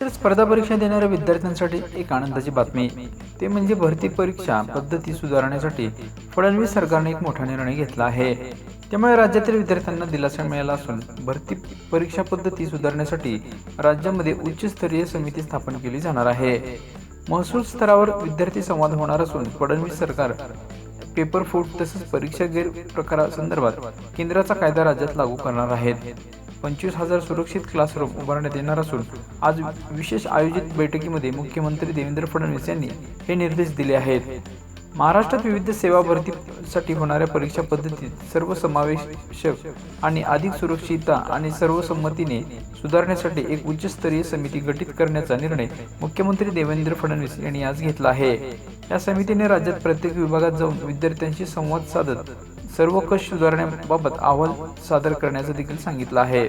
तर स्पर्धा परीक्षा देणाऱ्या विद्यार्थ्यांसाठी एक आनंदाची बातमी, ते म्हणजे भरती परीक्षा पद्धती सुधारण्यासाठी फडणवीस सरकारने एक मोठा निर्णय घेतला आहे. त्यामुळे राज्यातील विद्यार्थ्यांना दिलासा मिळाला असून भरती परीक्षा पद्धती सुधारण्यासाठी राज्यामध्ये उच्चस्तरीय समिती स्थापन केली जाणार आहे. महसूल स्तरावर विद्यार्थी संवाद होणार असून फडणवीस सरकार पेपर फूट तसेच परीक्षा गैरप्रकारासंदर्भात केंद्राचा कायदा राज्यात लागू करणार आहेत. 25,000 सुरक्षित क्लासरूम उभारण्यात येणार असून आज विशेष आयोजित बैठकीमध्ये मुख्यमंत्री देवेंद्र फडणवीस यांनी हे निर्देश दिले आहेत. महाराष्ट्रात विविध सेवा भरतीसाठी होणाऱ्या परीक्षा पद्धतीत सर्वसमावेशक आणि अधिक सुरक्षितता आणि सर्वसंमतीने सुधारण्यासाठी एक उच्चस्तरीय समिती गठीत करण्याचा निर्णय मुख्यमंत्री देवेंद्र फडणवीस यांनी आज घेतला आहे. या समितीने राज्यात प्रत्येक विभागात जाऊन विद्यार्थ्यांशी संवाद साधत सर्व कष सुधारण्याबाबत अहवाल सादर करण्याचं देखील सांगितलं आहे.